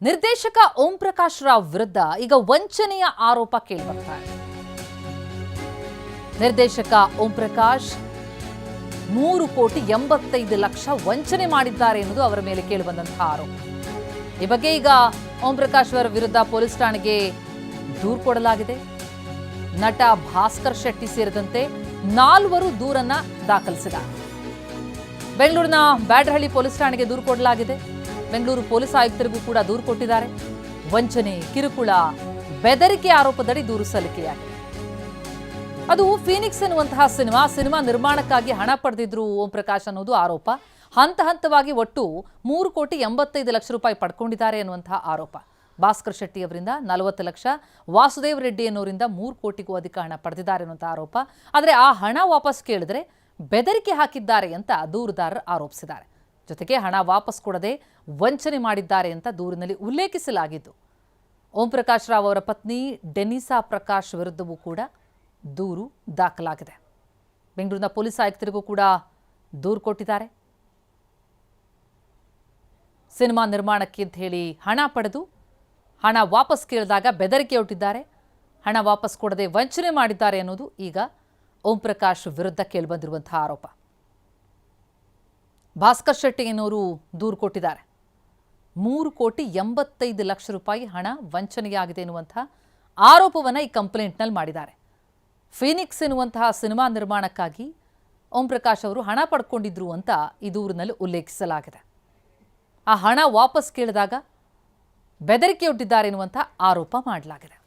ನಿರ್ದೇಶಕ ಓಂ ಪ್ರಕಾಶ್ ರಾವ್ ವಿರುದ್ಧ ಈಗ ವಂಚನೆಯ ಆರೋಪ ಕೇಳಿಬರ್ತಾ ಇದೆ. ನಿರ್ದೇಶಕ ಓಂ ಪ್ರಕಾಶ್ 3,85,00,000 ವಂಚನೆ ಮಾಡಿದ್ದಾರೆ ಎನ್ನುವುದು ಅವರ ಮೇಲೆ ಕೇಳಿಬಂದಂತಹ ಆರೋಪ. ಈ ಬಗ್ಗೆ ಈಗ ಓಂ ಪ್ರಕಾಶ್ ಅವರ ವಿರುದ್ಧ ಪೊಲೀಸ್ ಠಾಣೆಗೆ ದೂರು ಕೊಡಲಾಗಿದೆ. ನಟ ಭಾಸ್ಕರ್ ಶೆಟ್ಟಿ ಸೇರಿದಂತೆ 4 ದೂರನ್ನ ದಾಖಲಿಸಿದ್ದಾರೆ. ಬೆಂಗಳೂರಿನ ಬ್ಯಾಡರಹಳ್ಳಿ ಪೊಲೀಸ್ ಠಾಣೆಗೆ ದೂರು ಕೊಡಲಾಗಿದೆ. ಬೆಂಗಳೂರು ಪೊಲೀಸ್ ಆಯುಕ್ತರಿಗೂ ಕೂಡ ದೂರು ಕೊಟ್ಟಿದ್ದಾರೆ. ವಂಚನೆ, ಕಿರುಕುಳ, ಬೆದರಿಕೆ ಆರೋಪದಡಿ ದೂರು ಸಲ್ಲಿಕೆಯಾಗಿದೆ. ಅದು ಫೀನಿಕ್ಸ್ ಎನ್ನುವಂತಹ ಸಿನಿಮಾ ನಿರ್ಮಾಣಕ್ಕಾಗಿ ಹಣ ಪಡೆದಿದ್ರು ಓಂ ಪ್ರಕಾಶ್ ಅನ್ನೋದು ಆರೋಪ. ಹಂತ ಹಂತವಾಗಿ ಒಟ್ಟು 3,85,00,000 ರೂಪಾಯಿ ಪಡ್ಕೊಂಡಿದ್ದಾರೆ ಎನ್ನುವಂತಹ ಆರೋಪ. ಭಾಸ್ಕರ್ ಶೆಟ್ಟಿ ಅವರಿಂದ 40 ಲಕ್ಷ, ವಾಸುದೇವ್ ರೆಡ್ಡಿ ಅನ್ನೋರಿಂದ 3 ಕೋಟಿಗೂ ಅಧಿಕ ಹಣ ಪಡೆದಿದ್ದಾರೆ ಎನ್ನುವಂತಹ ಆರೋಪ. ಆದರೆ ಆ ಹಣ ವಾಪಸ್ ಕೇಳಿದ್ರೆ ಬೆದರಿಕೆ ಹಾಕಿದ್ದಾರೆ ಅಂತ ದೂರುದಾರರು ಆರೋಪಿಸಿದ್ದಾರೆ. ಜೊತೆಗೆ ಹಣ ವಾಪಸ್ ಕೊಡದೆ ವಂಚನೆ ಮಾಡಿದ್ದಾರೆ ಅಂತ ದೂರಿನಲ್ಲಿ ಉಲ್ಲೇಖಿಸಲಾಗಿದ್ದು, ಓಂ ಪ್ರಕಾಶ್ ರಾವ್ ಅವರ ಪತ್ನಿ ಡೆನಿಸಾ ಪ್ರಕಾಶ್ ವಿರುದ್ಧವೂ ಕೂಡ ದೂರು ದಾಖಲಾಗಿದೆ. ಬೆಂಗಳೂರಿನ ಪೊಲೀಸ್ ಆಯುಕ್ತರಿಗೂ ಕೂಡ ದೂರು ಕೊಟ್ಟಿದ್ದಾರೆ. ಸಿನಿಮಾ ನಿರ್ಮಾಣಕ್ಕೆ ಅಂತ ಹೇಳಿ ಹಣ ಪಡೆದು ಹಣ ವಾಪಸ್ ಕೇಳಿದಾಗ ಬೆದರಿಕೆಯೊಡ್ಡಿದ್ದಾರೆ. ಹಣ ವಾಪಸ್ ಕೊಡದೆ ವಂಚನೆ ಮಾಡಿದ್ದಾರೆ ಅನ್ನೋದು ಈಗ ಓಂ ಪ್ರಕಾಶ್ ವಿರುದ್ಧ ಕೇಳಿಬಂದಿರುವಂತಹ ಆರೋಪ. ಭಾಸ್ಕರ್ ಶೆಟ್ಟಿ ಎನ್ನುವರು ದೂರು ಕೊಟ್ಟಿದ್ದಾರೆ. 3,85,00,000 ರೂಪಾಯಿ ಹಣ ವಂಚನೆಯಾಗಿದೆ ಎನ್ನುವಂತಹ ಆರೋಪವನ್ನು ಈ ಕಂಪ್ಲೇಂಟ್ನಲ್ಲಿ ಮಾಡಿದ್ದಾರೆ. ಫೀನಿಕ್ಸ್ ಎನ್ನುವಂತಹ ಸಿನಿಮಾ ನಿರ್ಮಾಣಕ್ಕಾಗಿ ಓಂ ಪ್ರಕಾಶ್ ಅವರು ಹಣ ಪಡ್ಕೊಂಡಿದ್ರು ಅಂತ ಈ ದೂರಿನಲ್ಲಿ ಉಲ್ಲೇಖಿಸಲಾಗಿದೆ. ಆ ಹಣ ವಾಪಸ್ ಕೇಳಿದಾಗ ಬೆದರಿಕೆಯೊಡ್ಡಿದ್ದಾರೆ ಎನ್ನುವಂತಹ ಆರೋಪ ಮಾಡಲಾಗಿದೆ.